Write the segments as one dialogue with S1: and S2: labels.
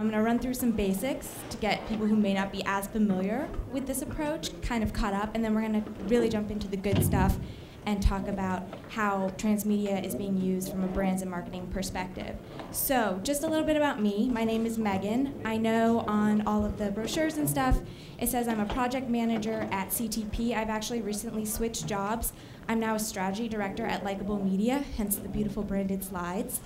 S1: I'm going to run through some basics to get people who may not be as familiar with this approach kind of caught up, and then we're going to really jump into the good stuff and talk about how transmedia is being used from a brands and marketing perspective. So just a little bit about me. My name is Meghan. I know on all of the brochures and stuff, it says I'm a project manager at CTP. I've actually recently switched jobs. I'm now a strategy director at Likeable Media, hence the beautiful branded slides.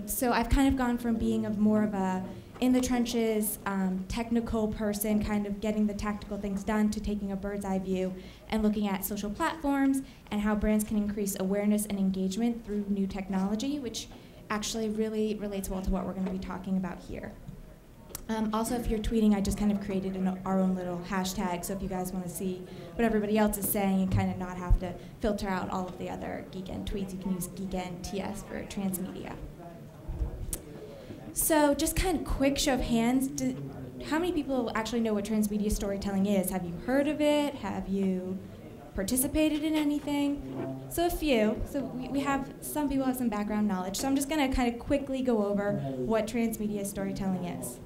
S1: So I've kind of gone from being more of a in the trenches, technical person, kind of getting the tactical things done, to taking a bird's eye view and looking at social platforms and how brands can increase awareness and engagement through new technology, which actually really relates well to what we're going to be talking about here. Also, if you're tweeting, I just kind of created our own little hashtag, so if you guys want to see what everybody else is saying and kind of not have to filter out all of the other Geekend tweets, you can use Geekend TS for Transmedia. So just kind of quick show of hands, how many people actually know what transmedia storytelling is? Have you heard of it? Have you participated in anything? So a few. So we have, some people have some background knowledge. So I'm just going to kind of quickly go over what transmedia storytelling is.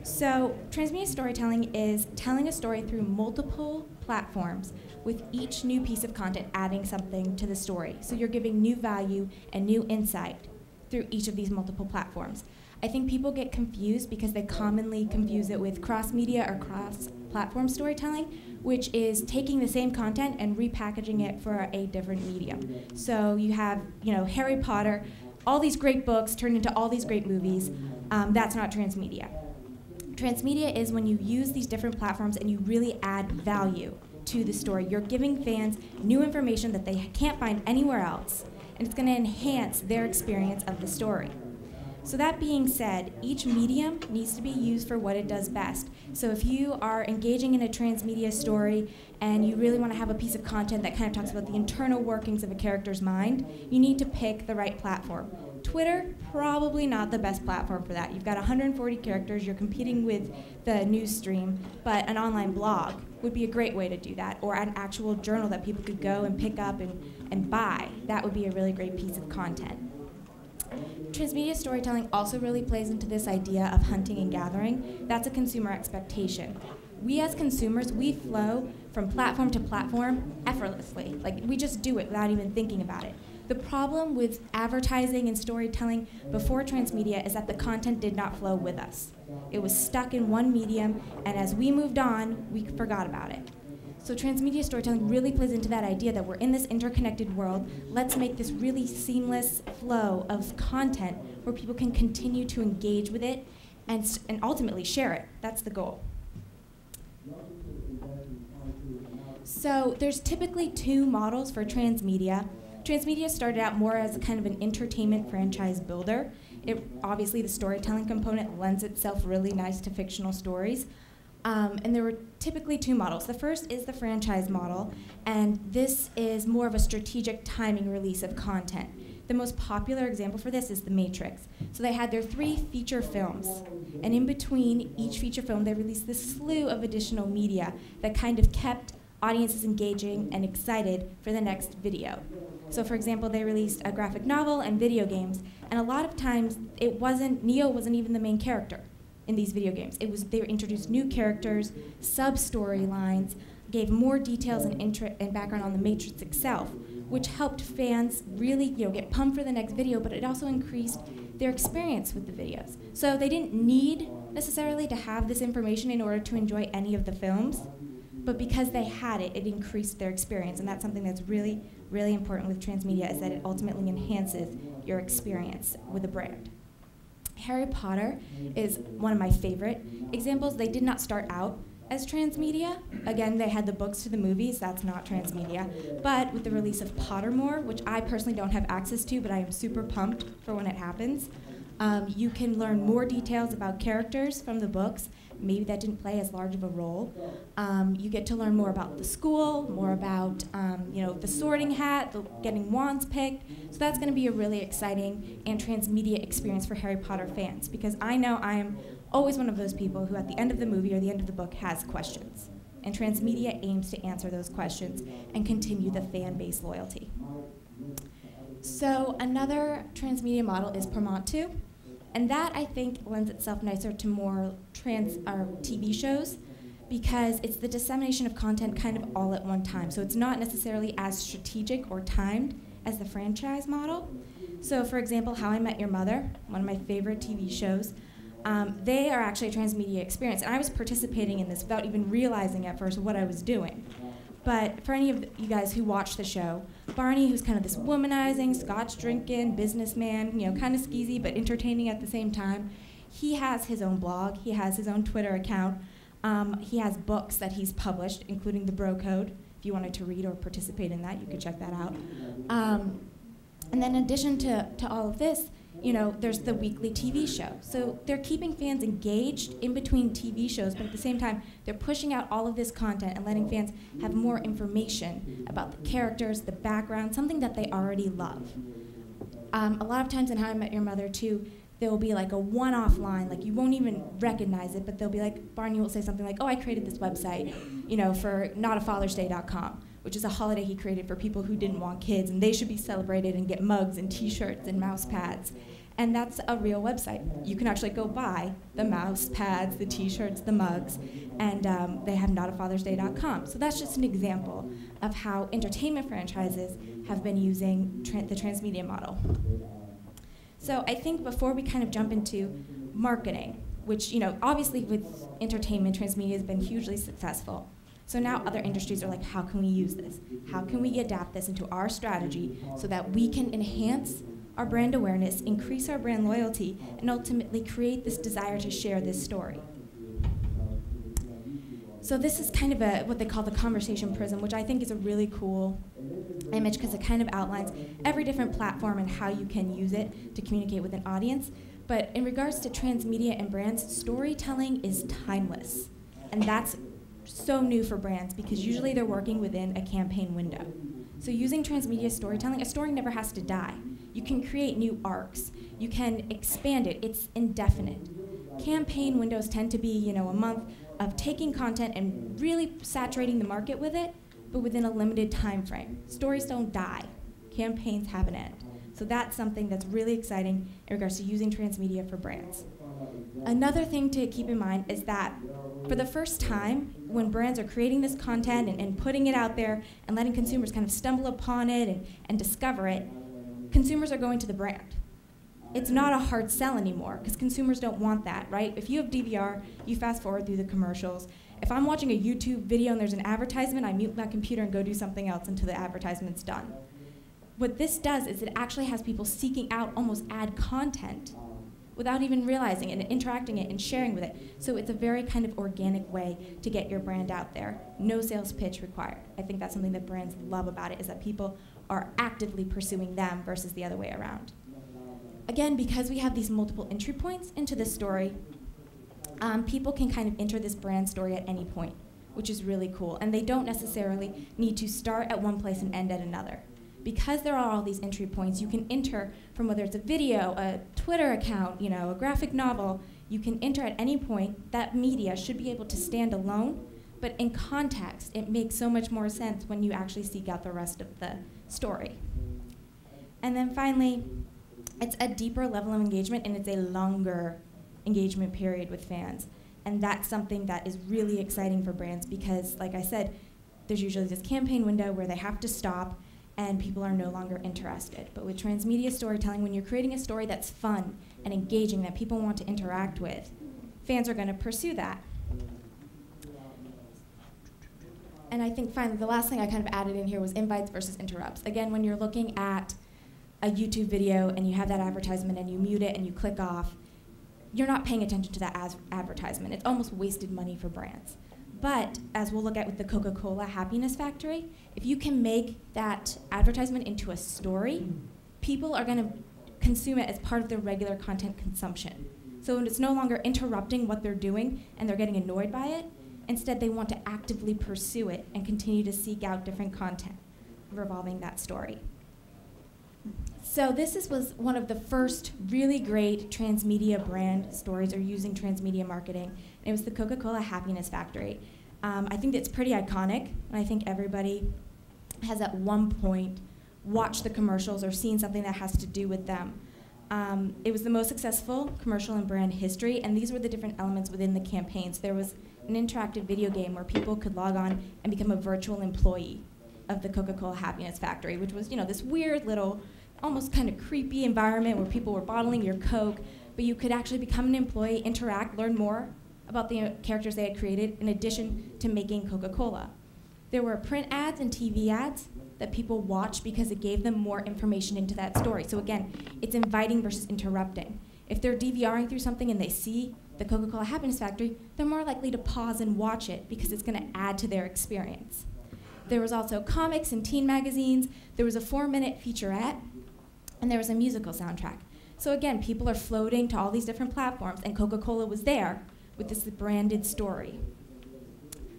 S1: So transmedia storytelling is telling a story through multiple platforms, with each new piece of content adding something to the story. So you're giving new value and new insight through each of these multiple platforms. I think people get confused because they commonly confuse it with cross-media or cross-platform storytelling, which is taking the same content and repackaging it for a different medium. So you have, Harry Potter, all these great books turned into all these great movies. That's not transmedia. Transmedia is when you use these different platforms and you really add value to the story. You're giving fans new information that they can't find anywhere else, and it's going to enhance their experience of the story. So that being said, each medium needs to be used for what it does best. So if you are engaging in a transmedia story and you really want to have a piece of content that kind of talks about the internal workings of a character's mind, you need to pick the right platform. Twitter, probably not the best platform for that. You've got 140 characters, you're competing with the news stream, but an online blog would be a great way to do that, or an actual journal that people could go and pick up and buy. That would be a really great piece of content. Transmedia storytelling also really plays into this idea of hunting and gathering. That's a consumer expectation. We as consumers, we flow from platform to platform effortlessly. Like, we just do it without even thinking about it. The problem with advertising and storytelling before transmedia is that the content did not flow with us. It was stuck in one medium, and as we moved on, we forgot about it. So transmedia storytelling really plays into that idea that we're in this interconnected world. Let's make this really seamless flow of content where people can continue to engage with it and ultimately share it. That's the goal. So there's typically two models for transmedia. Transmedia started out more as a kind of an entertainment franchise builder. Obviously, the storytelling component lends itself really nice to fictional stories. And there were typically two models. The first is the franchise model, and this is more of a strategic timing release of content. The most popular example for this is The Matrix. So they had their 3 feature films, and in between each feature film, they released this slew of additional media that kind of kept audiences engaging and excited for the next video. So for example, they released a graphic novel and video games, and a lot of times Neo wasn't even the main character in these video games. They introduced new characters, sub-storylines, gave more details and background on the Matrix itself, which helped fans really get pumped for the next video, but it also increased their experience with the videos. So they didn't need necessarily to have this information in order to enjoy any of the films, but because they had it, it increased their experience, and that's something that's really, really important with transmedia, is that it ultimately enhances your experience with a brand. Harry Potter is one of my favorite examples. They did not start out as transmedia. Again, they had the books to the movies. That's not transmedia. But with the release of Pottermore, which I personally don't have access to, but I am super pumped for when it happens, you can learn more details about characters from the books. Maybe that didn't play as large of a role. You get to learn more about the school, more about the sorting hat, getting wands picked. So that's going to be a really exciting and transmedia experience for Harry Potter fans, because I know I am always one of those people who at the end of the movie or the end of the book has questions. And transmedia aims to answer those questions and continue the fan base loyalty. So another transmedia model is Promontu. And that, I think, lends itself nicer to more TV shows, because it's the dissemination of content kind of all at one time. So it's not necessarily as strategic or timed as the franchise model. So for example, How I Met Your Mother, one of my favorite TV shows, they are actually a transmedia experience. And I was participating in this without even realizing at first what I was doing. But for any of you guys who watch the show, Barney, who's kind of this womanizing, scotch-drinking businessman, kind of skeezy but entertaining at the same time, he has his own blog, he has his own Twitter account, he has books that he's published, including The Bro Code. If you wanted to read or participate in that, you could check that out. And then in addition to all of this, there's the weekly TV show. So they're keeping fans engaged in between TV shows, but at the same time, they're pushing out all of this content and letting fans have more information about the characters, the background, something that they already love. A lot of times in How I Met Your Mother, too, there will be like a one-off line, like you won't even recognize it, but they'll be like, Barney will say something like, oh, I created this website, for notafathersday.com, which is a holiday he created for people who didn't want kids, and they should be celebrated and get mugs and t-shirts and mouse pads. And that's a real website. You can actually go buy the mouse pads, the t-shirts, the mugs, and they have notafathersday.com. So that's just an example of how entertainment franchises have been using the transmedia model. So I think before we kind of jump into marketing, which, obviously with entertainment, transmedia has been hugely successful. So now other industries are like, how can we use this? How can we adapt this into our strategy so that we can enhance our brand awareness, increase our brand loyalty, and ultimately create this desire to share this story? So this is kind of what they call the conversation prism, which I think is a really cool image because it kind of outlines every different platform and how you can use it to communicate with an audience. But in regards to transmedia and brands, storytelling is timeless. And that's so new for brands because usually they're working within a campaign window. So using transmedia storytelling, a story never has to die. You can create new arcs. You can expand it. It's indefinite. Campaign windows tend to be, a month of taking content and really saturating the market with it, but within a limited time frame. Stories don't die. Campaigns have an end. So that's something that's really exciting in regards to using transmedia for brands. Another thing to keep in mind is that for the first time, when brands are creating this content and putting it out there and letting consumers kind of stumble upon it and discover it, consumers are going to the brand. It's not a hard sell anymore because consumers don't want that, right? If you have DVR, you fast forward through the commercials. If I'm watching a YouTube video and there's an advertisement, I mute my computer and go do something else until the advertisement's done. What this does is it actually has people seeking out almost ad content without even realizing it and interacting it and sharing with it. So it's a very kind of organic way to get your brand out there. No sales pitch required. I think that's something that brands love about it, is that people are actively pursuing them versus the other way around. Again, because we have these multiple entry points into this story, people can kind of enter this brand story at any point, which is really cool. And they don't necessarily need to start at one place and end at another. Because there are all these entry points, you can enter from whether it's a video, a Twitter account, a graphic novel, you can enter at any point. That media should be able to stand alone, but in context, it makes so much more sense when you actually seek out the rest of the story. And then finally, it's a deeper level of engagement and it's a longer engagement period with fans. And that's something that is really exciting for brands because, like I said, there's usually this campaign window where they have to stop and people are no longer interested. But with transmedia storytelling, when you're creating a story that's fun and engaging, that people want to interact with, fans are going to pursue that. And I think finally, the last thing I kind of added in here was invites versus interrupts. Again, when you're looking at a YouTube video and you have that advertisement and you mute it and you click off, you're not paying attention to that advertisement. It's almost wasted money for brands. But as we'll look at with the Coca-Cola Happiness Factory, if you can make that advertisement into a story, people are going to consume it as part of their regular content consumption. So it's no longer interrupting what they're doing and they're getting annoyed by it. Instead, they want to actively pursue it and continue to seek out different content revolving that story. So this was one of the first really great transmedia brand stories or using transmedia marketing. It was the Coca-Cola Happiness Factory. I think it's pretty iconic, and I think everybody has at one point watched the commercials or seen something that has to do with them. It was the most successful commercial in brand history, and these were the different elements within the campaigns. There was an interactive video game where people could log on and become a virtual employee of the Coca-Cola Happiness Factory, which was, this weird little, almost kind of creepy environment where people were bottling your Coke, but you could actually become an employee, interact, learn more about the characters they had created, in addition to making Coca-Cola. There were print ads and TV ads that people watched because it gave them more information into that story. So again, it's inviting versus interrupting. If they're DVRing through something and they see the Coca-Cola Happiness Factory, they're more likely to pause and watch it because it's going to add to their experience. There was also comics and teen magazines. There was a 4-minute featurette, and there was a musical soundtrack. So again, people are floating to all these different platforms, and Coca-Cola was there with this branded story.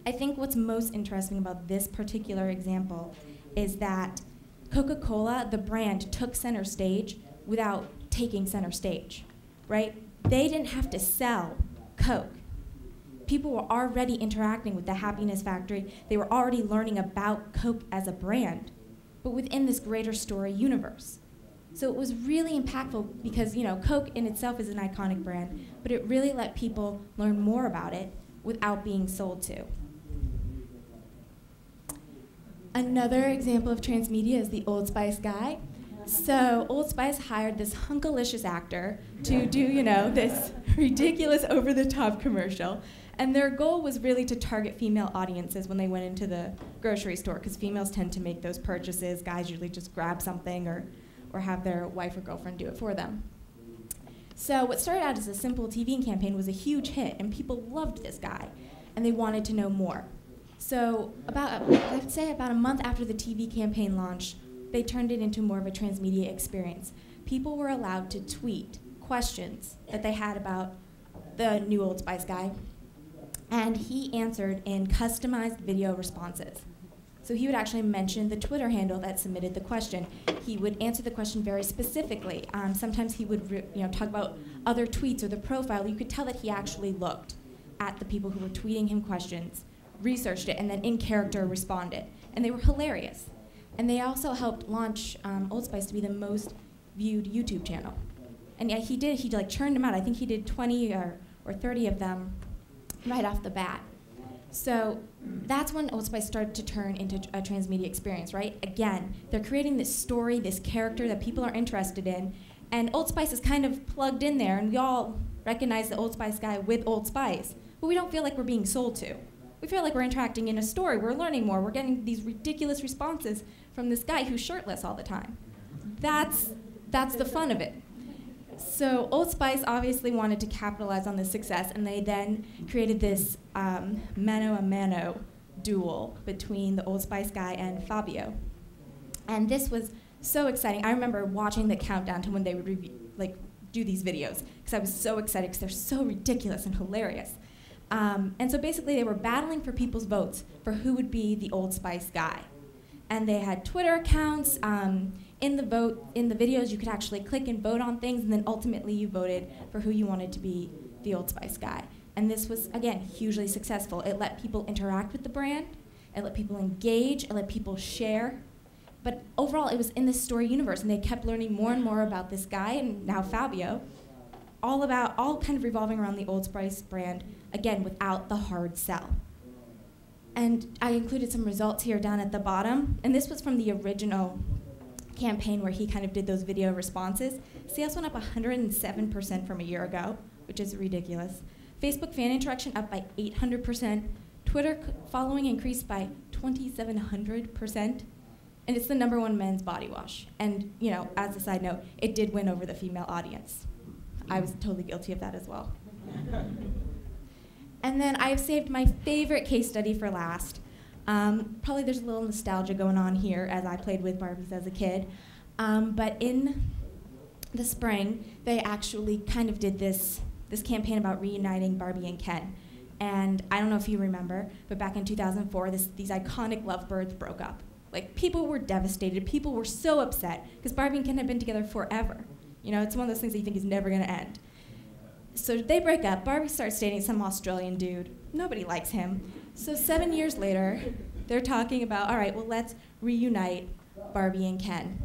S1: I think what's most interesting about this particular example is that Coca-Cola, the brand, took center stage without taking center stage, right? They didn't have to sell Coke. People were already interacting with the Happiness Factory. They were already learning about Coke as a brand, but within this greater story universe. So it was really impactful because, Coke in itself is an iconic brand, but it really let people learn more about it without being sold to. Another example of transmedia is the Old Spice guy. So Old Spice hired this hunkalicious actor to do, this ridiculous over-the-top commercial. And their goal was really to target female audiences when they went into the grocery store, because females tend to make those purchases. Guys usually just grab something or have their wife or girlfriend do it for them. So what started out as a simple TV campaign was a huge hit, and people loved this guy, and they wanted to know more. So I'd say about a month after the TV campaign launched, they turned it into more of a transmedia experience. People were allowed to tweet questions that they had about the new Old Spice guy, and he answered in customized video responses. So he would actually mention the Twitter handle that submitted the question. He would answer the question very specifically. Sometimes he would talk about other tweets or the profile. You could tell that he actually looked at the people who were tweeting him questions, researched it, and then in character responded. And they were hilarious. And they also helped launch Old Spice to be the most viewed YouTube channel. And yeah, he churned them out. I think he did 20 or 30 of them right off the bat. So that's when Old Spice started to turn into a transmedia experience, right? Again, they're creating this story, this character that people are interested in, and Old Spice is kind of plugged in there, and we all recognize the Old Spice guy with Old Spice, but we don't feel like we're being sold to. We feel like we're interacting in a story, we're learning more, we're getting these ridiculous responses from this guy who's shirtless all the time. That's the fun of it. So Old Spice obviously wanted to capitalize on this success, and they then created this mano-a-mano duel between the Old Spice guy and Fabio. And this was so exciting. I remember watching the countdown to when they would do these videos, because I was so excited, because they're so ridiculous and hilarious. And so basically they were battling for people's votes for who would be the Old Spice guy. And they had Twitter accounts. In the videos, you could actually click and vote on things, and then ultimately you voted for who you wanted to be the Old Spice guy. And this was, again, hugely successful. It let people interact with the brand, it let people engage, it let people share. But overall, it was in this story universe, and they kept learning more and more about this guy, and now Fabio, all kind of revolving around the Old Spice brand, again, without the hard sell. And I included some results here down at the bottom, and this was from the original campaign where he kind of did those video responses. Sales went up 107% from a year ago, which is ridiculous. Facebook fan interaction up by 800%. Twitter following increased by 2,700%. And it's the #1 men's body wash. And as a side note, it did win over the female audience. I was totally guilty of that as well. And then I've saved my favorite case study for last. Probably there's a little nostalgia going on here, as I played with Barbies as a kid. But in the spring, they actually kind of did this campaign about reuniting Barbie and Ken. And I don't know if you remember, but back in 2004, these iconic lovebirds broke up. Like, people were devastated. People were so upset, because Barbie and Ken had been together forever. It's one of those things that you think is never going to end. So they break up. Barbie starts dating some Australian dude. Nobody likes him. So 7 years later, they're talking about, all right, well, let's reunite Barbie and Ken.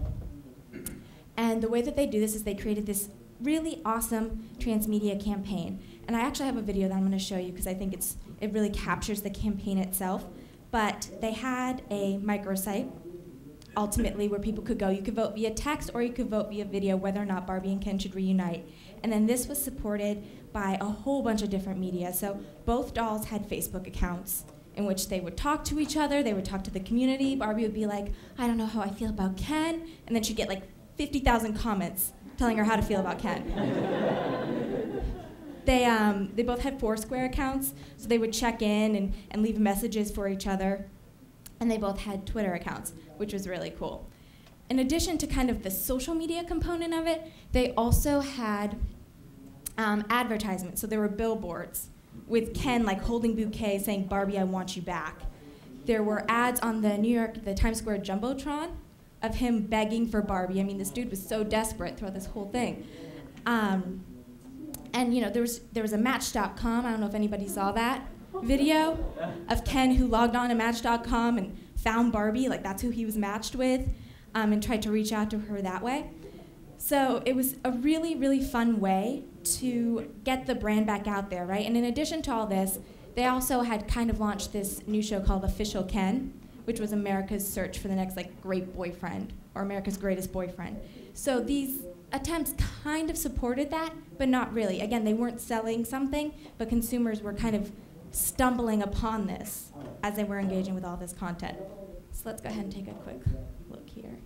S1: And the way that they do this is they created this really awesome transmedia campaign. And I actually have a video that I'm going to show you because I think it really captures the campaign itself. But they had a microsite, ultimately, where people could go. You could vote via text or you could vote via video whether or not Barbie and Ken should reunite. And then this was supported by a whole bunch of different media. So both dolls had Facebook accounts in which they would talk to each other, they would talk to the community. Barbie would be like, I don't know how I feel about Ken. And then she'd get like 50,000 comments telling her how to feel about Ken. They both had Foursquare accounts, so they would check in and leave messages for each other. And they both had Twitter accounts, which was really cool. In addition to kind of the social media component of it, they also had advertisements. So there were billboards with Ken like holding bouquets saying, Barbie, I want you back. There were ads on the Times Square Jumbotron of him begging for Barbie. I mean, this dude was so desperate throughout this whole thing. And you know, there was a Match.com, I don't know if anybody saw that video, of Ken who logged on to Match.com and found Barbie, like that's who he was matched with, and tried to reach out to her that way. So it was a really, really fun way to get the brand back out there, right? And in addition to all this, they also had kind of launched this new show called Official Ken, which was America's search for the next like great boyfriend, or America's greatest boyfriend. So these attempts kind of supported that, but not really. Again, they weren't selling something, but consumers were kind of stumbling upon this as they were engaging with all this content. So let's go ahead and take a quick look here.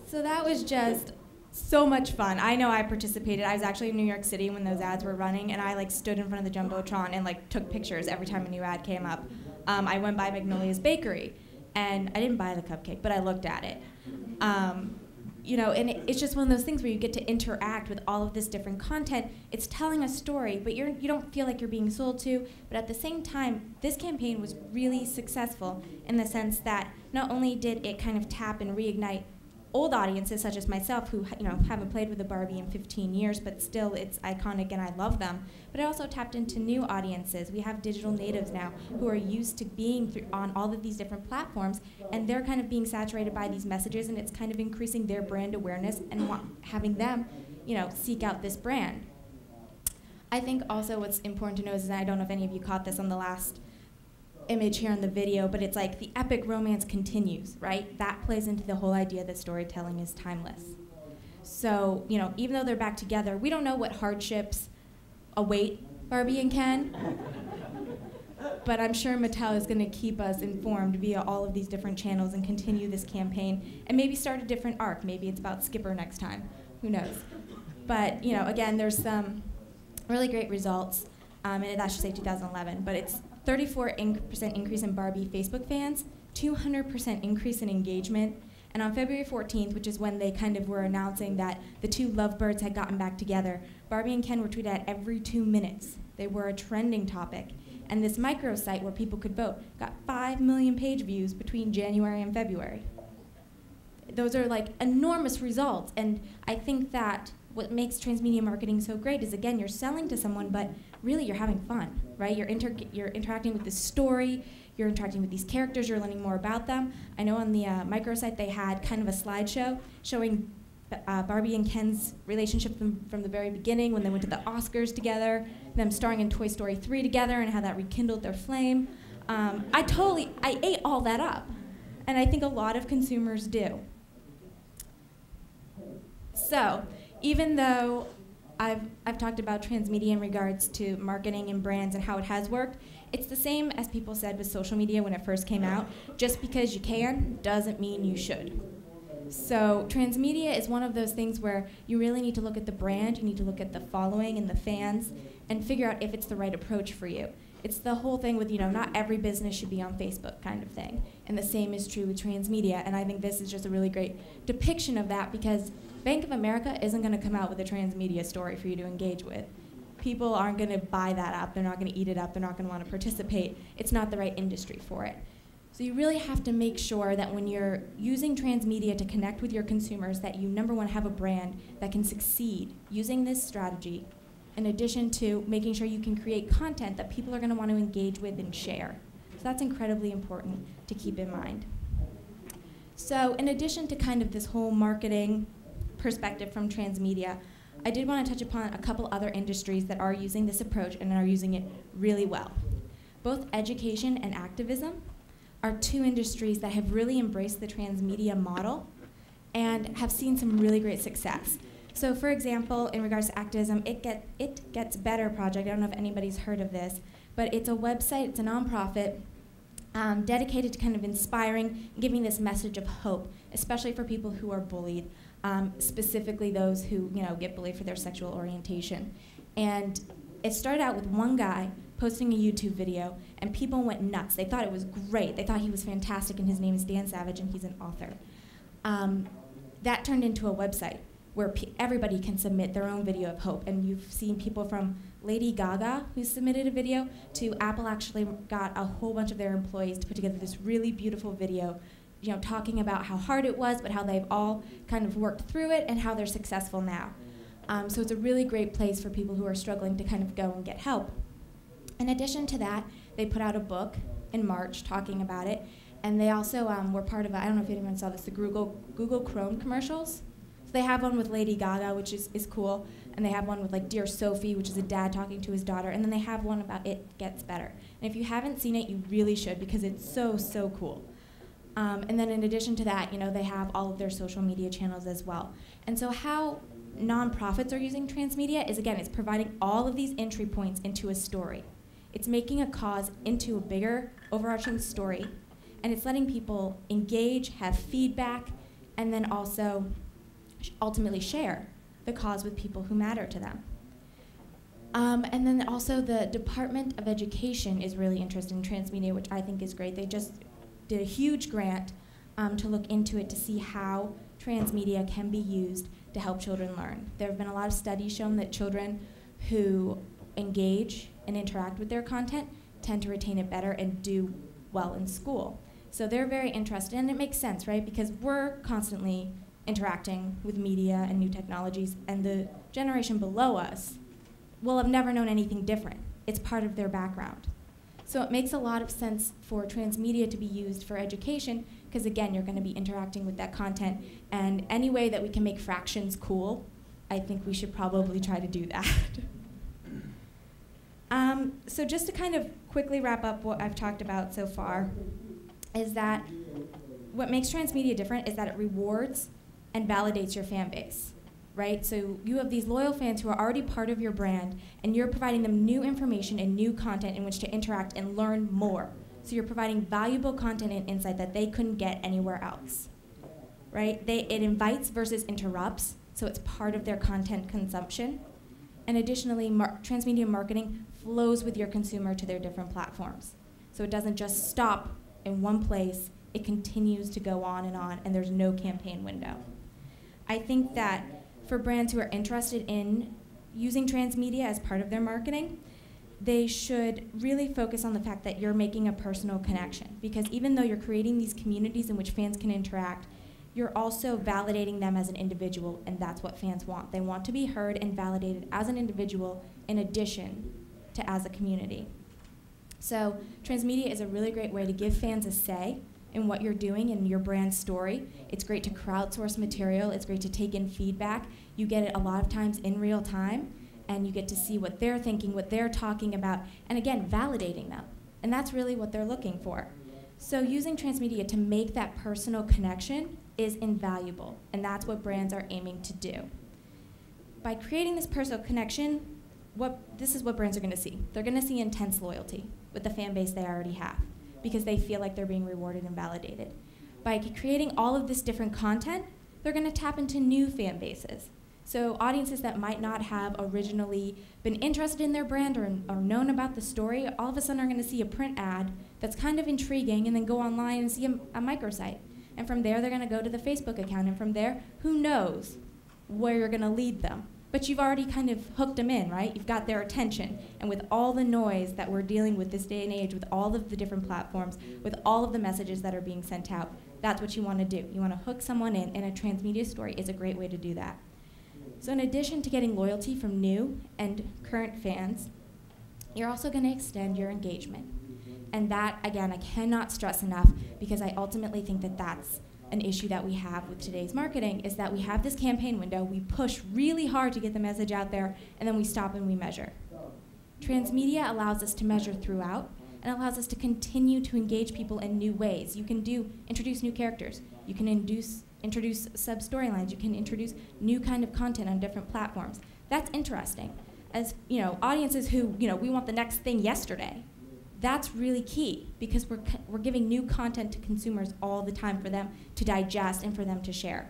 S1: So that was just so much fun. I know I participated. I was actually in New York City when those ads were running, and I like stood in front of the Jumbotron and like took pictures every time a new ad came up. I went by Magnolia's Bakery, and I didn't buy the cupcake, but I looked at it. You know, and it's just one of those things where you get to interact with all of this different content. It's telling a story, but you don't feel like you're being sold to. But at the same time, this campaign was really successful in the sense that not only did it kind of tap and reignite old audiences such as myself who haven't played with a Barbie in 15 years, but still it's iconic and I love them. But it also tapped into new audiences. We have digital natives now who are used to being on all of these different platforms, and they're kind of being saturated by these messages, and it's kind of increasing their brand awareness and having them, seek out this brand. I think also what's important to know is, and I don't know if any of you caught this on the last image here in the video, but it's like the epic romance continues, right? That plays into the whole idea that storytelling is timeless. So, even though they're back together, we don't know what hardships await Barbie and Ken, but I'm sure Mattel is going to keep us informed via all of these different channels and continue this campaign and maybe start a different arc. Maybe it's about Skipper next time. Who knows? But, again, there's some really great results, and that should say 2011, but it's 34% increase in Barbie Facebook fans, 200% increase in engagement, and on February 14th, which is when they kind of were announcing that the two lovebirds had gotten back together, Barbie and Ken were tweeted at every 2 minutes. They were a trending topic. And this microsite where people could vote got 5 million page views between January and February. Those are like enormous results, and I think that what makes transmedia marketing so great is, again, you're selling to someone, but really you're having fun, right? You're interacting with this story, you're interacting with these characters, you're learning more about them. I know on the microsite they had kind of a slideshow showing Barbie and Ken's relationship from the very beginning when they went to the Oscars together, them starring in Toy Story 3 together and how that rekindled their flame. I ate all that up, and I think a lot of consumers do. So, even though I've talked about transmedia in regards to marketing and brands and how it has worked, it's the same as people said with social media when it first came out. Just because you can doesn't mean you should. So transmedia is one of those things where you really need to look at the brand, you need to look at the following and the fans, and figure out if it's the right approach for you. It's the whole thing with, not every business should be on Facebook kind of thing. And the same is true with transmedia, and I think this is just a really great depiction of that, because Bank of America isn't going to come out with a transmedia story for you to engage with. People aren't going to buy that up, they're not going to eat it up, they're not going to want to participate. It's not the right industry for it. So you really have to make sure that when you're using transmedia to connect with your consumers, that you, number one, have a brand that can succeed using this strategy, in addition to making sure you can create content that people are going to want to engage with and share. So that's incredibly important to keep in mind. So in addition to kind of this whole marketing perspective from transmedia, I did want to touch upon a couple other industries that are using this approach and are using it really well. Both education and activism are two industries that have really embraced the transmedia model and have seen some really great success. So for example, in regards to activism, It Gets Better project, I don't know if anybody's heard of this, but it's a website, it's a nonprofit dedicated to kind of inspiring, giving this message of hope, especially for people who are bullied, specifically those who get bullied for their sexual orientation. And it started out with one guy posting a YouTube video, and people went nuts. They thought it was great. They thought he was fantastic, and his name is Dan Savage, and he's an author. That turned into a website where everybody can submit their own video of hope, and you've seen people from Lady Gaga, who submitted a video, to Apple actually got a whole bunch of their employees to put together this really beautiful video, talking about how hard it was, but how they've all kind of worked through it and how they're successful now. So it's a really great place for people who are struggling to kind of go and get help. In addition to that, they put out a book in March talking about it, and they also were part of, I don't know if anyone saw this, the Google Chrome commercials. So they have one with Lady Gaga, which is cool, and they have one with like Dear Sophie, which is a dad talking to his daughter, and then they have one about It Gets Better. And if you haven't seen it, you really should, because it's so, so cool. And then in addition to that, they have all of their social media channels as well. And so how nonprofits are using transmedia is, again, it's providing all of these entry points into a story. It's making a cause into a bigger, overarching story, and it's letting people engage, have feedback, and then also ultimately share the cause with people who matter to them. And then also the Department of Education is really interested in transmedia, which I think is great. They just did a huge grant to look into it to see how transmedia can be used to help children learn. There have been a lot of studies shown that children who engage and interact with their content tend to retain it better and do well in school. So they're very interested, and it makes sense, right? Because we're constantly interacting with media and new technologies, and the generation below us will have never known anything different. It's part of their background. So it makes a lot of sense for transmedia to be used for education, because again, you're going to be interacting with that content, and any way that we can make fractions cool, I think we should probably try to do that. So just to kind of quickly wrap up what I've talked about so far, is that what makes transmedia different is that it rewards and validates your fan base, right? So you have these loyal fans who are already part of your brand, and you're providing them new information and new content in which to interact and learn more. So you're providing valuable content and insight that they couldn't get anywhere else, right? It invites versus interrupts, so it's part of their content consumption. And additionally, transmedia marketing flows with your consumer to their different platforms. So it doesn't just stop in one place, it continues to go on, and there's no campaign window. I think that for brands who are interested in using transmedia as part of their marketing, they should really focus on the fact that you're making a personal connection. Because even though you're creating these communities in which fans can interact, you're also validating them as an individual, and that's what fans want. They want to be heard and validated as an individual in addition to as a community. So Transmedia is a really great way to give fans a say in what you're doing in your brand story. It's great to crowdsource material. It's great to take in feedback. You get it a lot of times in real time, and you get to see what they're thinking, what they're talking about, and again, validating them. And that's really what they're looking for. So using Transmedia to make that personal connection is invaluable, and that's what brands are aiming to do. By creating this personal connection, this is what brands are going to see. They're going to see intense loyalty with the fan base they already have because they feel like they're being rewarded and validated. By creating all of this different content, they're going to tap into new fan bases. So audiences that might not have originally been interested in their brand or known about the story, all of a sudden are going to see a print ad that's kind of intriguing and then go online and see a microsite. And from there, they're going to go to the Facebook account. And from there, who knows where you're going to lead them. But you've already kind of hooked them in, right? You've got their attention. And with all the noise that we're dealing with this day and age, with all of the different platforms, with all of the messages that are being sent out, that's what you want to do. You want to hook someone in, and a Transmedia story is a great way to do that. So in addition to getting loyalty from new and current fans, you're also going to extend your engagement. And that, again, I cannot stress enough because I ultimately think that that's an issue that we have with today's marketing, is that we have this campaign window, we push really hard to get the message out there, and then we stop and we measure. Transmedia allows us to measure throughout and allows us to continue to engage people in new ways. You can introduce new characters. You can introduce sub-storylines. You can introduce new kind of content on different platforms. That's interesting. As audiences who, we want the next thing yesterday. That's really key because we're giving new content to consumers all the time for them to digest and for them to share.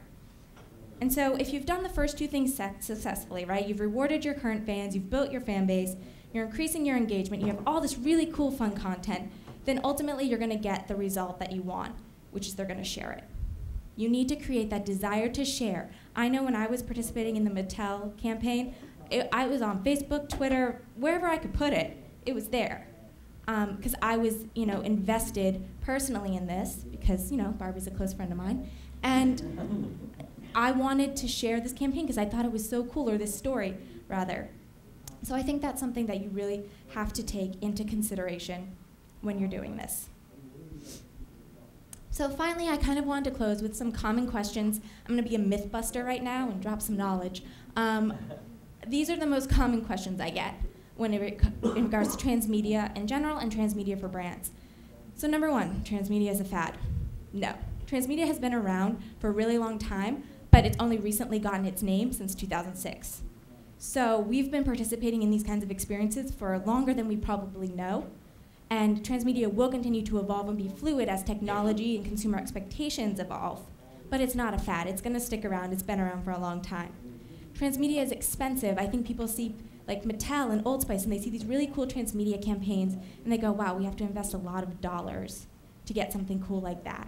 S1: And so if you've done the first two things successfully, right? You've rewarded your current fans, you've built your fan base, you're increasing your engagement, you have all this really cool, fun content, then ultimately you're going to get the result that you want, which is they're going to share it. You need to create that desire to share. I know when I was participating in the Mattel campaign, I was on Facebook, Twitter, wherever I could put it, it was there. Because I was, invested personally in this because, Barbie's a close friend of mine. And I wanted to share this campaign because I thought it was so cool, or this story, rather. So I think that's something that you really have to take into consideration when you're doing this. So finally, I kind of wanted to close with some common questions. I'm going to be a myth buster right now and drop some knowledge. These are the most common questions I get in regards to Transmedia in general and Transmedia for brands. So number one, Transmedia is a fad. No. Transmedia has been around for a really long time, but it's only recently gotten its name since 2006. So we've been participating in these kinds of experiences for longer than we probably know, and Transmedia will continue to evolve and be fluid as technology and consumer expectations evolve. But it's not a fad. It's going to stick around. It's been around for a long time. Transmedia is expensive. I think people see like Mattel and Old Spice, and they see these really cool Transmedia campaigns, and they go, wow, we have to invest a lot of dollars to get something cool like that.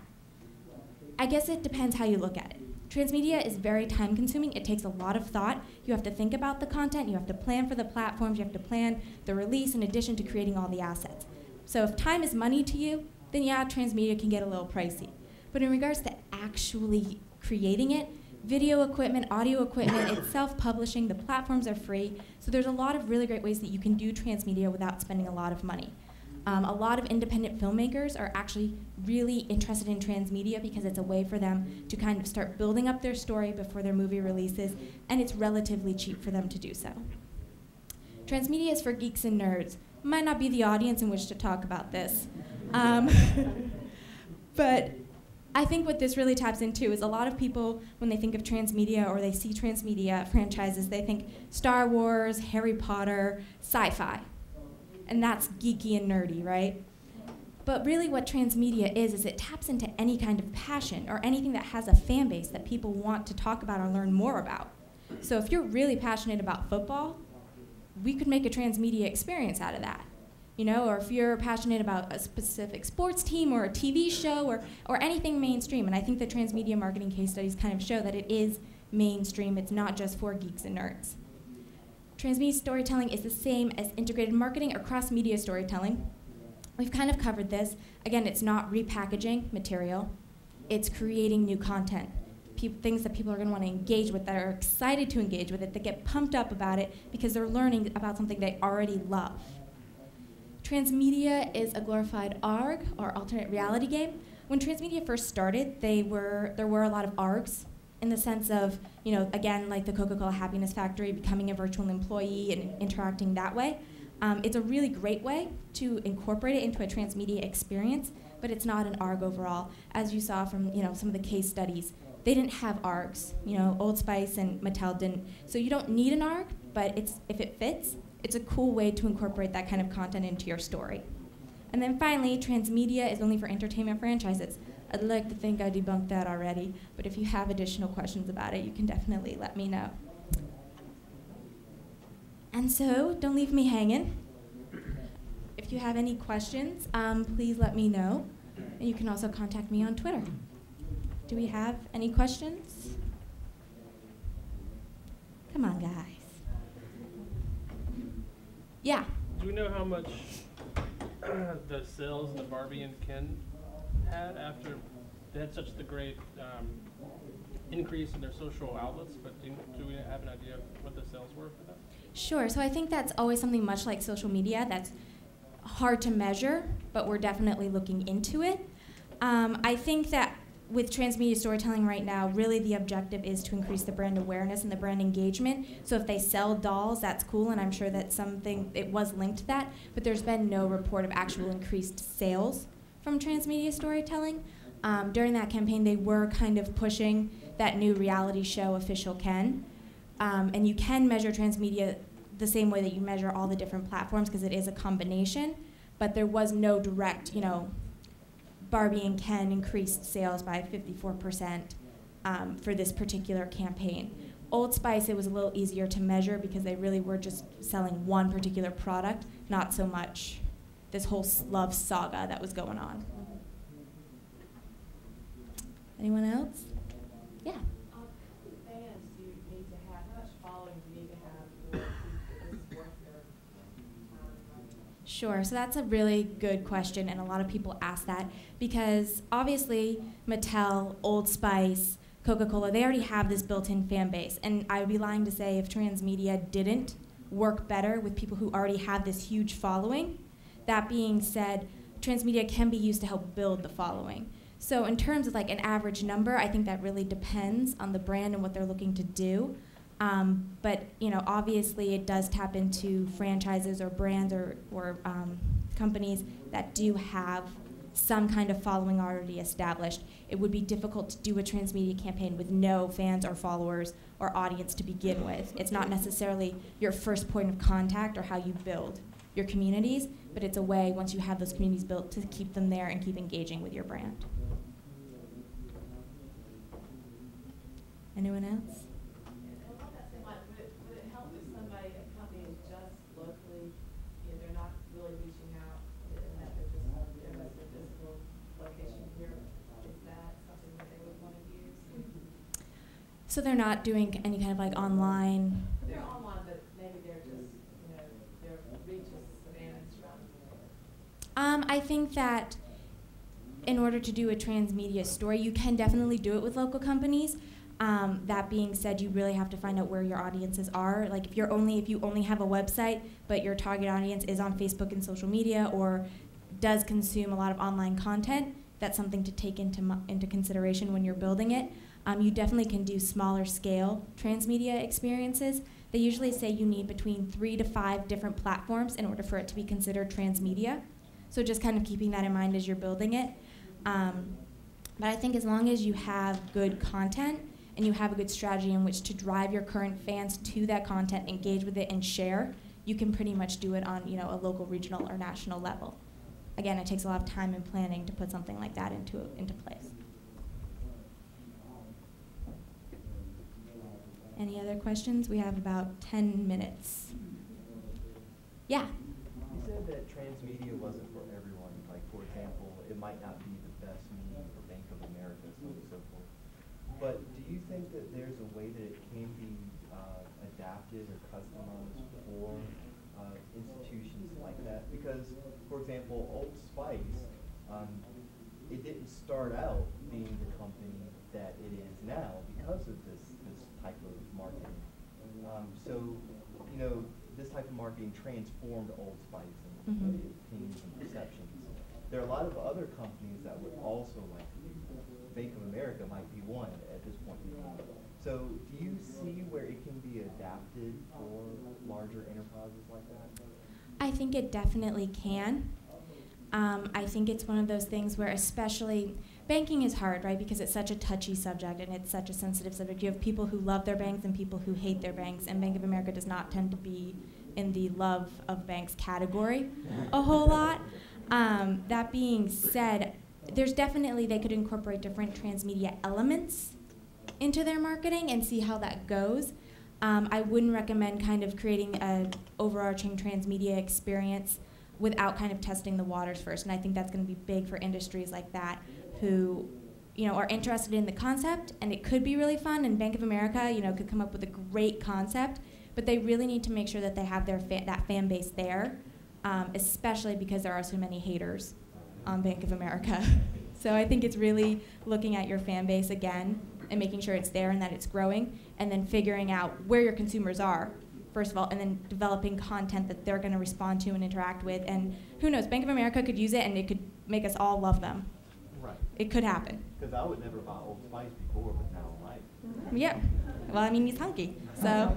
S1: I guess it depends how you look at it. Transmedia is very time-consuming. It takes a lot of thought. You have to think about the content. You have to plan for the platforms. You have to plan the release in addition to creating all the assets. So if time is money to you, then yeah, Transmedia can get a little pricey. But in regards to actually creating it, video equipment, audio equipment, it's self-publishing, the platforms are free, so there's a lot of really great ways that you can do Transmedia without spending a lot of money. A lot of independent filmmakers are actually really interested in Transmedia because it's a way for them to kind of start building up their story before their movie releases, and it's relatively cheap for them to do so. Transmedia is for geeks and nerds. Might not be the audience in which to talk about this. But I think what this really taps into is a lot of people, when they think of Transmedia or they see Transmedia franchises, they think Star Wars, Harry Potter, sci-fi. And that's geeky and nerdy, right? But really what Transmedia is it taps into any kind of passion or anything that has a fan base that people want to talk about or learn more about. So if you're really passionate about football, we could make a Transmedia experience out of that. Or if you're passionate about a specific sports team or a TV show or anything mainstream. And I think the Transmedia marketing case studies kind of show that it is mainstream. It's not just for geeks and nerds. Transmedia storytelling is the same as integrated marketing or cross-media storytelling. We've kind of covered this. Again, it's not repackaging material. It's creating new content. things that people are going to want to engage with, that are excited to engage with it, that get pumped up about it because they're learning about something they already love. Transmedia is a glorified ARG, or alternate reality game. When Transmedia first started, there were a lot of ARGs, in the sense of, again, like the Coca-Cola Happiness Factory, becoming a virtual employee and interacting that way. It's a really great way to incorporate it into a transmedia experience, but it's not an ARG overall. As you saw from some of the case studies, they didn't have ARGs. Old Spice and Mattel didn't. So you don't need an ARG, but if it fits, it's a cool way to incorporate that kind of content into your story. And then finally, Transmedia is only for entertainment franchises. I'd like to think I debunked that already, but if you have additional questions about it, you can definitely let me know. And so, don't leave me hanging. If you have any questions, please let me know. And you can also contact me on Twitter. Do we have any questions? Come on, guys. Yeah.
S2: Do we know how much the sales in the Barbie and Ken had after they had such the great increase in their social outlets? But do we have an idea of what the sales were for that?
S1: Sure. So I think that's always something much like social media that's hard to measure, but we're definitely looking into it. I think that with transmedia storytelling right now, really the objective is to increase the brand awareness and the brand engagement. So if they sell dolls, that's cool, and I'm sure that it was linked to that, but there's been no report of actual increased sales from transmedia storytelling. During that campaign, they were kind of pushing that new reality show, Official Ken. And you can measure transmedia the same way that you measure all the different platforms, because it is a combination, but there was no direct, Barbie and Ken increased sales by 54% for this particular campaign. Old Spice, it was a little easier to measure because they really were just selling one particular product, not so much this whole love saga that was going on. Anyone else? Yeah.
S3: Fans do you need to have? How much following do you need to have for this is worth your money?
S1: Sure, so that's a really good question, and a lot of people ask that because obviously Mattel, Old Spice, Coca-Cola, they already have this built-in fan base, and I would be lying to say if transmedia didn't work better with people who already have this huge following. That being said, transmedia can be used to help build the following. So in terms of like an average number, I think that really depends on the brand and what they're looking to do. But obviously it does tap into franchises or brands or companies that do have some kind of following already established. It would be difficult to do a transmedia campaign with no fans or followers or audience to begin with. It's not necessarily your first point of contact or how you build your communities, but it's a way, once you have those communities built, to keep them there and keep engaging with your brand. Anyone else?
S3: Along that same line, would it help if somebody, a company is just locally, they're not really reaching out, and that they're just a physical location here? Is that something that they would want to use?
S1: So they're not doing any kind of like online?
S3: They're online, but maybe they're just, their reach is Savannah and surrounding.
S1: I think that in order to do a transmedia story, you can definitely do it with local companies. That being said, you really have to find out where your audiences are. Like if you only have a website, but your target audience is on Facebook and social media or does consume a lot of online content, that's something to take into consideration when you're building it. You definitely can do smaller scale transmedia experiences. They usually say you need between 3 to 5 different platforms in order for it to be considered transmedia. So just kind of keeping that in mind as you're building it. But I think as long as you have good content and you have a good strategy in which to drive your current fans to that content, engage with it, and share, you can pretty much do it on a local, regional, or national level. Again, it takes a lot of time and planning to put something like that into place. Any other questions? We have about 10 minutes. Yeah?
S4: You said that transmedia wasn't for everyone. Like, for example, it might not be the best meme for Bank of America, so on and so forth. But do you think that there's a way that it can be adapted or customized for institutions like that? Because, for example, Old Spice, it didn't start out being the company that it is now because of this type of marketing. So, you know, this type of marketing transformed Old Spice and opinions and perceptions. There are a lot of other companies that would also like to do that. Bank of America might be one at this point in time. So do you see where it can be adapted for larger enterprises like that?
S1: I think it definitely can. I think it's one of those things where, especially banking is hard, right? Because it's such a touchy subject and it's such a sensitive subject. You have people who love their banks and people who hate their banks, and Bank of America does not tend to be in the love of banks category a whole lot. That being said, there's definitely, they could incorporate different transmedia elements into their marketing and see how that goes. I wouldn't recommend kind of creating an overarching transmedia experience without kind of testing the waters first. And I think that's going to be big for industries like that who, you know, are interested in the concept, and it could be really fun, and Bank of America, you know, could come up with a great concept, but they really need to make sure that they have their that fan base there, especially because there are so many haters on Bank of America. So I think it's really looking at your fan base again and making sure it's there and that it's growing, and then figuring out where your consumers are, first of all, and then developing content that they're going to respond to and interact with. And who knows, Bank of America could use it and it could make us all love them.
S4: Right.
S1: It could happen.
S4: Because I would never buy Old Spice before, but now I like.
S1: Yeah. Well, I mean, he's hunky. So,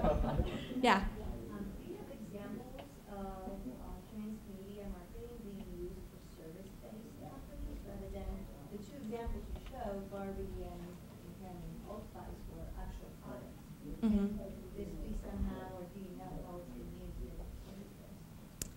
S1: yeah.
S5: Do you have examples of transmedia marketing being used for service-based companies rather than the two examples you showed, Barbie and Ken and Old Spice, were actual products?
S1: Mm-hmm.
S5: Would this be somehow, or do you know how it's been used in service-based?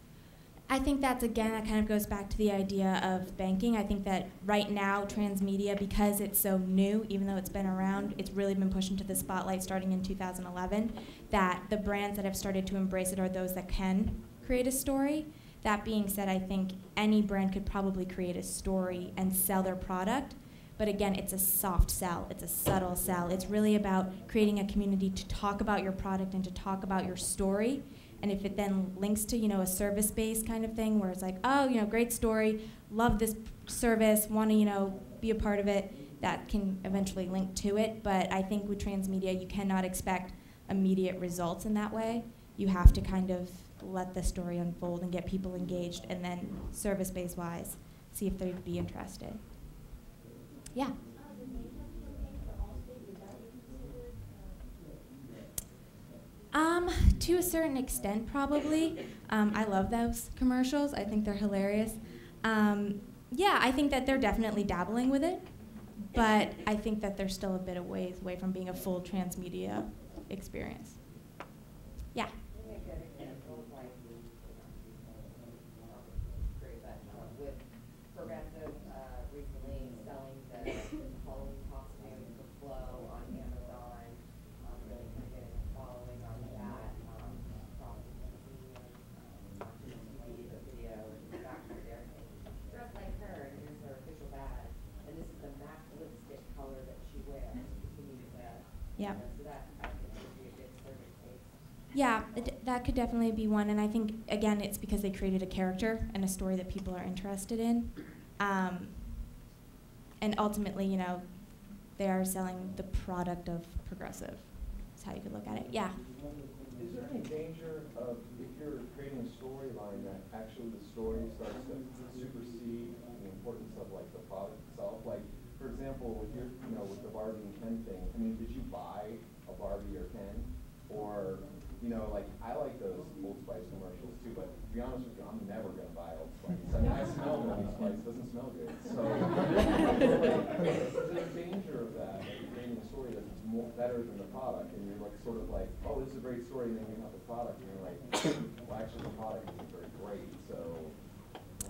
S1: I think that's, again, that kind of goes back to the idea of banking. I think that right now, transmedia, because it's so new, even though it's been around, it's really been pushed into the spotlight starting in 2011, that the brands that have started to embrace it are those that can create a story. That being said, I think any brand could probably create a story and sell their product. But again, it's a soft sell. It's a subtle sell. It's really about creating a community to talk about your product and to talk about your story. And if it then links to, you know, a service-based kind of thing where it's like, oh, you know, great story, love this service, want to, you know, be a part of it, that can eventually link to it. But I think with transmedia, you cannot expect immediate results in that way. You have to kind of let the story unfold and get people engaged, and then service-based wise, see if they'd be interested. Yeah. To a certain extent, probably. I love those commercials. I think they're hilarious. Yeah, I think that they're definitely dabbling with it, but I think that they're still a bit of ways away from being a full transmedia experience. Yeah.
S6: With Progressive recently selling the Halloween costume for Flow on Amazon, really kind of getting a following on that. Crossmedia, watching the video and back there saying, dress like her, and here's her official badge, and this is the MAC lipstick color that she wears.
S1: Yeah.
S6: So that I think would be a good service case.
S1: Yeah, that could definitely be one, and I think, again, it's because they created a character and a story that people are interested in. And ultimately, you know, they are selling the product of Progressive. That's how you could look at it. Yeah.
S7: Is there any danger of, if you're creating a storyline, that actually the story starts to supersede the importance of, like, the product itself? Like, for example, with your, you know, with the Barbie and Ken thing, I mean, did you buy a Barbie or Ken? Or, you know, like, I like those Old Spice commercials too, but to be honest with you, I'm never going to buy Old Spice. I mean, I smell Old Spice, it doesn't smell good. So, is there a danger of that, like, creating a story that's more better than the product, and you're like, sort of like, oh, this is a great story, and then you have the product, and you're like, well, actually, the product isn't very great, so,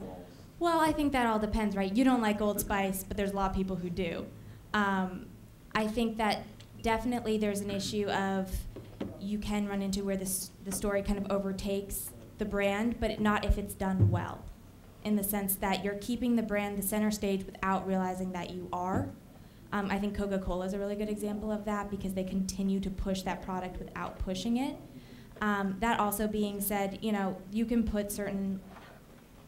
S7: almost.
S1: Well, I think that all depends, right? You don't like Old Spice, but there's a lot of people who do. I think that definitely there's an issue of you can run into where the story kind of overtakes the brand, but not if it's done well, in the sense that you're keeping the brand the center stage without realizing that you are. I think Coca-Cola is a really good example of that because they continue to push that product without pushing it. That also being said, you know, you can put certain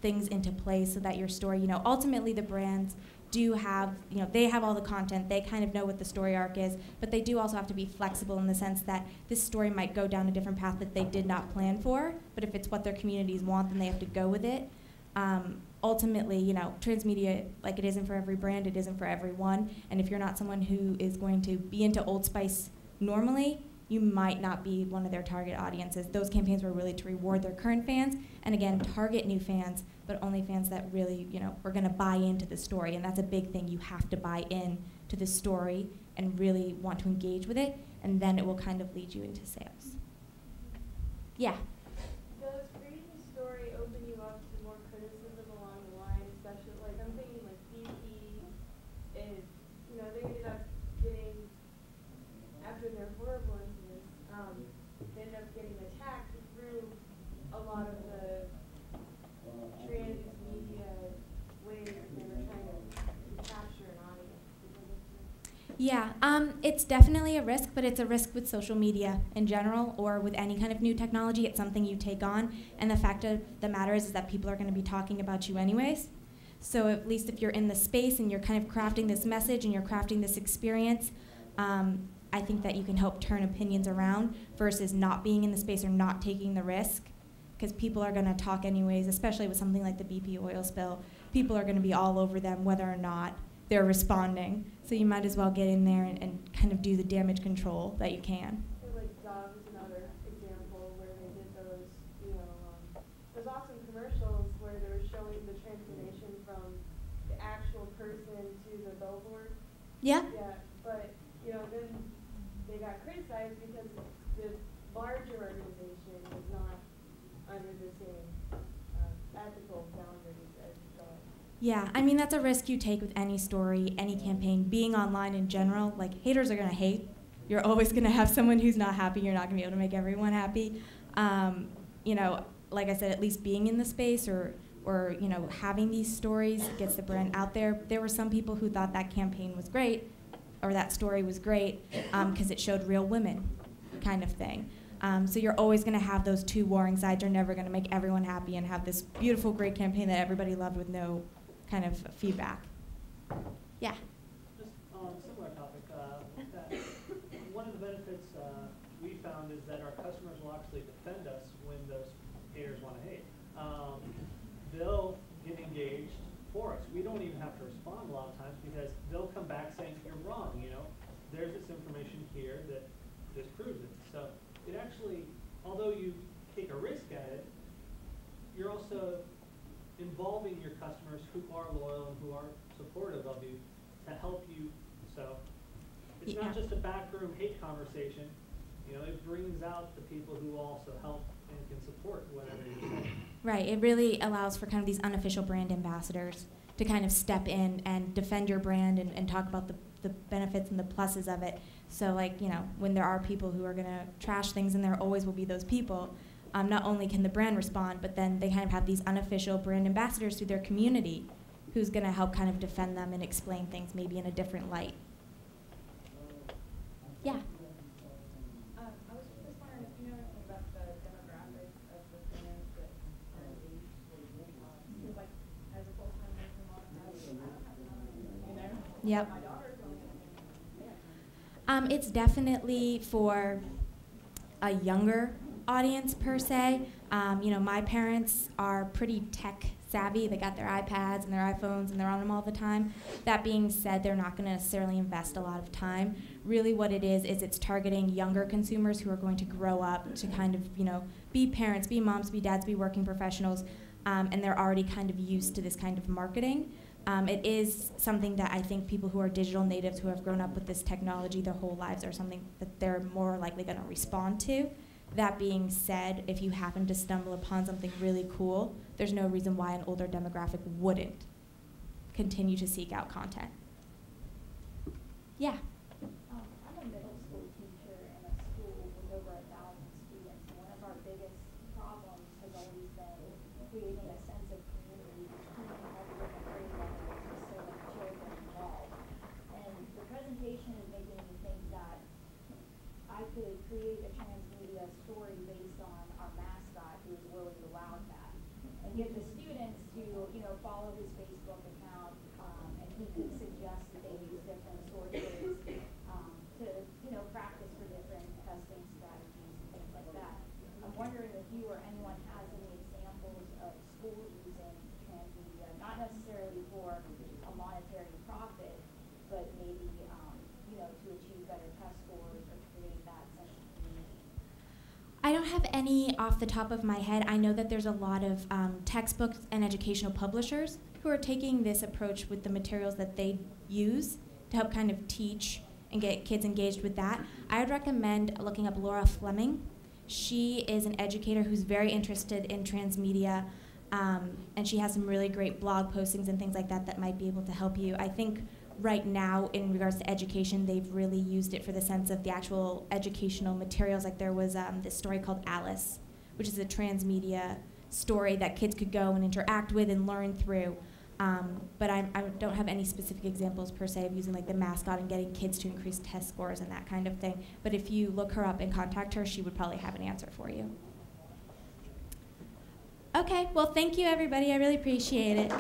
S1: things into place so that your story, you know, ultimately the brands do have, they have all the content, they kind of know what the story arc is, but they do also have to be flexible in the sense that this story might go down a different path that they did not plan for, but if it's what their communities want, then they have to go with it. Ultimately, transmedia, like it isn't for every brand, it isn't for everyone, and if you're not someone who is going to be into Old Spice normally, you might not be one of their target audiences. Those campaigns were really to reward their current fans, and again, target new fans, but only fans that really, are gonna buy into the story, and that's a big thing. You have to buy in to the story and really want to engage with it, and then it will kind of lead you into sales. Yeah?
S3: Does creating a story open you up to more criticism along the line, especially, like, I'm thinking, like, BP is, they ended up getting, after their horrible incidents, they ended up getting attacked through a lot of the transmedia ways that they were trying to capture an audience.
S1: Yeah, it's definitely a risk, but it's a risk with social media in general or with any kind of new technology. It's something you take on, and the fact of the matter is that people are going to be talking about you anyways. So at least if you're in the space and you're kind of crafting this message and you're crafting this experience, I think that you can help turn opinions around versus not being in the space or not taking the risk, because people are going to talk anyways, especially with something like the BP oil spill. People are going to be all over them whether or not they're responding. So you might as well get in there and kind of do the damage control that you can.
S3: Or like Dove is another example where they did those, those awesome commercials where they were showing the transformation from the actual person to the billboard.
S1: Yeah?
S3: Yeah, but, then they got criticized because the larger organization was not under the same ethical boundaries as Dove.
S1: Yeah, I mean, that's a risk you take with any story, any campaign, being online in general. Like, haters are going to hate. You're always going to have someone who's not happy. You're not going to be able to make everyone happy. Like I said, at least being in the space or having these stories gets the brand out there. There were some people who thought that campaign was great or that story was great because it showed real women kind of thing. So you're always going to have those two warring sides. You're never going to make everyone happy and have this beautiful, great campaign that everybody loved with no kind of feedback. Yeah?
S8: Just on a similar topic, that one of the benefits we found is that our customers will actually defend us when those haters want to hate. They'll get engaged for us. We don't even have to respond a lot of times because they'll come back saying, you're wrong, there's this information here that disproves it. So it actually, although you take a risk at it, you're also involving your customers who are loyal and who are supportive of you to help you. So it's not just a backroom hate conversation. It brings out the people who also help and can support whatever you're saying.
S1: Right. It really allows for kind of these unofficial brand ambassadors to kind of step in and defend your brand and talk about the benefits and the pluses of it. So, like, when there are people who are going to trash things, and there always will be those people, not only can the brand respond, but then they kind of have these unofficial brand ambassadors through their community who's going to help kind of defend them and explain things maybe in a different light. Yeah?
S3: I was just wondering if you know anything about the demographics of the fans that are engaged. Because, like, as a full-time working mom, I don't have time,
S1: Yep.
S3: My daughter's only
S1: It's definitely for a younger audience per se. My parents are pretty tech savvy. They got their iPads and their iPhones and they're on them all the time. That being said, they're not going to necessarily invest a lot of time. Really what it is it's targeting younger consumers who are going to grow up to kind of, be parents, be moms, be dads, be working professionals, and they're already kind of used to this kind of marketing. It is something that I think people who are digital natives who have grown up with this technology their whole lives are something that they're more likely going to respond to. That being said, if you happen to stumble upon something really cool, there's no reason why an older demographic wouldn't continue to seek out content. Yeah?
S5: I'm a middle school teacher in a school with over 1,000 students. One of our biggest problems has always been creating a sense of community between all the different grade levels with so many children involved. And the presentation is making me think that I could create a transmedia story based on our mascot who is willing to allow that. And get the students to, follow his Facebook account, and he could to achieve better test scores or create that sense of community?
S1: I don't have any off the top of my head. I know that there's a lot of textbooks and educational publishers who are taking this approach with the materials that they use to help kind of teach and get kids engaged with that. I would recommend looking up Laura Fleming. She is an educator who's very interested in transmedia, and she has some really great blog postings and things like that that might be able to help you. I think right now, in regards to education, they've really used it for the sense of the actual educational materials. Like there was this story called Alice, which is a transmedia story that kids could go and interact with and learn through. But I don't have any specific examples per se of using like the mascot and getting kids to increase test scores and that kind of thing. But if you look her up and contact her, she would probably have an answer for you. Okay, well, thank you, everybody. I really appreciate it.